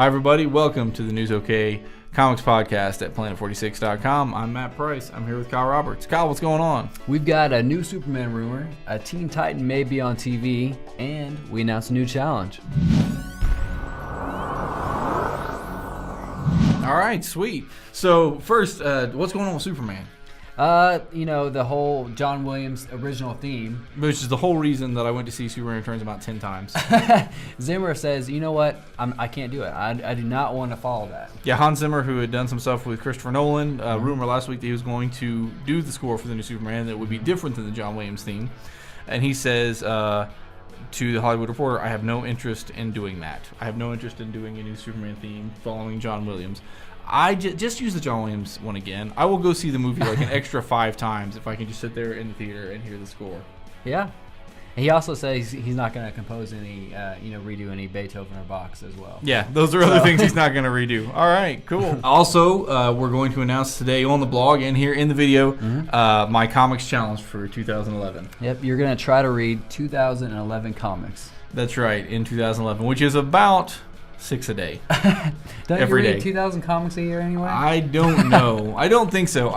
Hi, everybody. Welcome to the News OK Comics Podcast at Planet46.com. I'm Matt Price. I'm here with Kyle Roberts. Kyle, what's going on? We've got a new Superman rumor, a Teen Titan may be on TV, and we announced a new challenge. All right, sweet. So first, what's going on with Superman? The whole John Williams original theme. Which is the whole reason that I went to see Superman Returns about 10 times. Zimmer says, you know what, I can't do it. I do not want to follow that. Yeah, Hans Zimmer, who had done some stuff with Christopher Nolan, rumor last week that he was going to do the score for the new Superman that would be different than the John Williams theme. And he says to the Hollywood Reporter, I have no interest in doing that. I have no interest in doing a new Superman theme following John Williams. I just use the John Williams one again. I will go see the movie like an extra 5 times if I can just sit there in the theater and hear the score. Yeah. He also says he's not going to compose any, redo any Beethoven or Bach's as well. Yeah, those are other things he's not going to redo. All right, cool. Also, we're going to announce today on the blog and here in the video my comics challenge for 2011. Yep, you're going to try to read 2011 comics. That's right, in 2011, which is about 6 a day. Don't every you read day. 2,000 comics a year anyway? I don't know. I don't think so.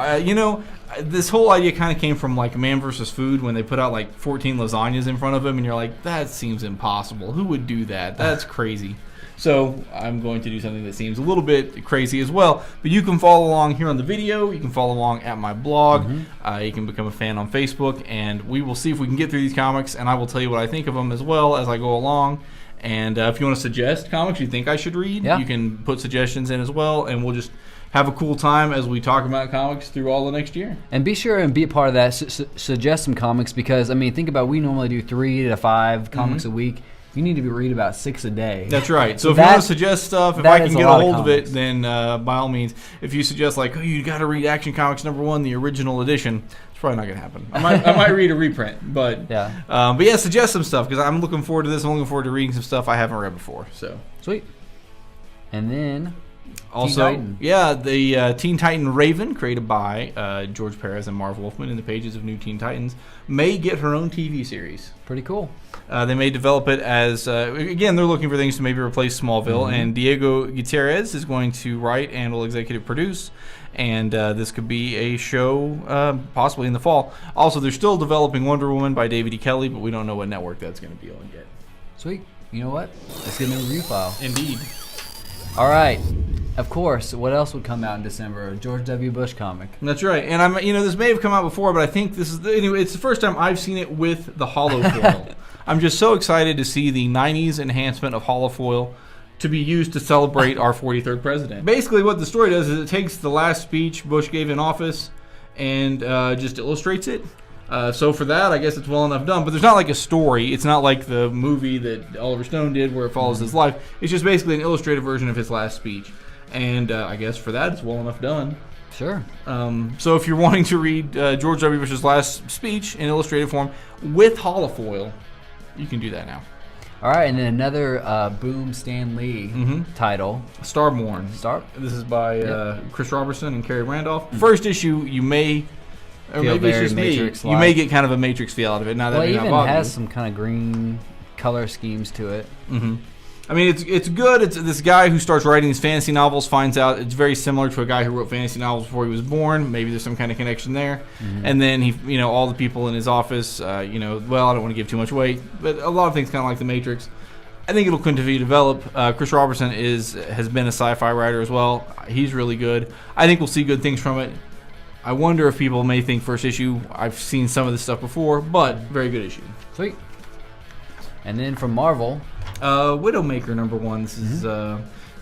This whole idea kind of came from like Man vs. Food when they put out like 14 lasagnas in front of him, and you're like, that seems impossible. Who would do that? That's crazy. So I'm going to do something that seems a little bit crazy as well. But you can follow along here on the video. You can follow along at my blog. You can become a fan on Facebook, and we will see if we can get through these comics, and I will tell you what I think of them as well as I go along. And if you want to suggest comics you think I should read, you can put suggestions in as well, and we'll just have a cool time as we talk about comics through all the next year. And be sure and be a part of that. Suggest some comics because, think about it, we normally do 3 to 5 comics a week. You need to read about 6 a day. That's right. So if you want to suggest stuff, if I can get a hold of it, then by all means. If you suggest like, you got to read Action Comics #1, the original edition, it's probably not going to happen. I might read a reprint, but yeah, suggest some stuff because I'm looking forward to this. I'm looking forward to reading some stuff I haven't read before. So sweet. And then also, the Teen Titan Raven, created by George Perez and Marv Wolfman in the pages of New Teen Titans, may get her own TV series. Pretty cool. They may develop it as, again, they're looking for things to maybe replace Smallville, and Diego Gutierrez is going to write and will executive produce, and this could be a show possibly in the fall. Also, they're still developing Wonder Woman by David E. Kelley, but we don't know what network that's going to be on yet. Sweet. You know what? Let's get in the review file. Indeed. All right. Of course, what else would come out in December? A George W. Bush comic. That's right. And this may have come out before, but I think this is it's the first time I've seen it with the holofoil. I'm just so excited to see the 90s enhancement of holofoil to be used to celebrate our 43rd president. Basically, what the story does is it takes the last speech Bush gave in office and just illustrates it. So for that, I guess it's well enough done. But there's not like a story. It's not like the movie that Oliver Stone did where it follows his life. It's just basically an illustrated version of his last speech. And I guess for that, it's well enough done. Sure. So if you're wanting to read George W. Bush's last speech in illustrated form with holofoil, you can do that now. All right, and then another Boom Stan Lee title. Starborn. This is by Chris Robertson and Kerry Randolph. First issue, you may... Or feel maybe it's very just Matrix-like. me. You may get kind of a Matrix feel out of it. Now that it even has some kind of green color schemes to it. It's good. It's this guy who starts writing these fantasy novels finds out it's very similar to a guy who wrote fantasy novels before he was born. Maybe there's some kind of connection there. And then he, all the people in his office, well, I don't want to give too much away, but a lot of things kind of like the Matrix. I think it'll continue to develop. Chris Robertson has been a sci-fi writer as well. He's really good. I think we'll see good things from it. I wonder if people may think first issue. I've seen some of this stuff before, but very good issue. Sweet. And then from Marvel, Widowmaker #1. This is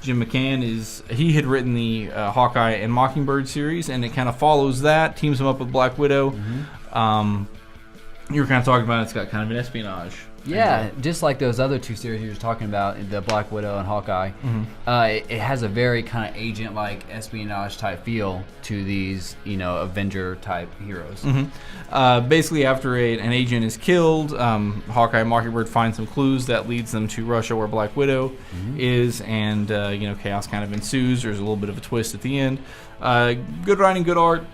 Jim McCann. He had written the Hawkeye and Mockingbird series, and it kind of follows that, teams him up with Black Widow. You were kind of talking about it's got kind of an espionage. Yeah, just like those other 2 series you were talking about, the Black Widow and Hawkeye. It has a very kind of agent-like espionage type feel to these, Avenger-type heroes. Basically, after an agent is killed, Hawkeye and Mockingbird find some clues that leads them to Russia, where Black Widow is, and chaos kind of ensues. There's a little bit of a twist at the end. Good writing, good art.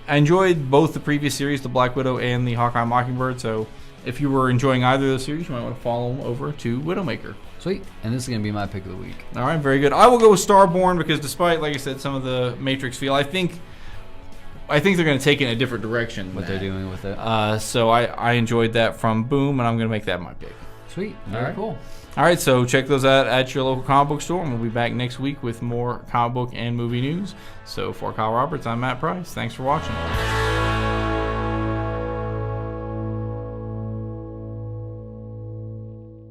I enjoyed both the previous series, the Black Widow and the Hawkeye and Mockingbird, so if you were enjoying either of those series, you might want to follow them over to Widowmaker. Sweet. And this is going to be my pick of the week. All right, very good. I will go with Starborn because despite, like I said, some of the Matrix feel, I think they're going to take it in a different direction. What they're doing with it. So I enjoyed that from Boom, and I'm going to make that my pick. Sweet. Very cool. All right, so check those out at your local comic book store, and we'll be back next week with more comic book and movie news. So for Kyle Roberts, I'm Matt Price. Thanks for watching.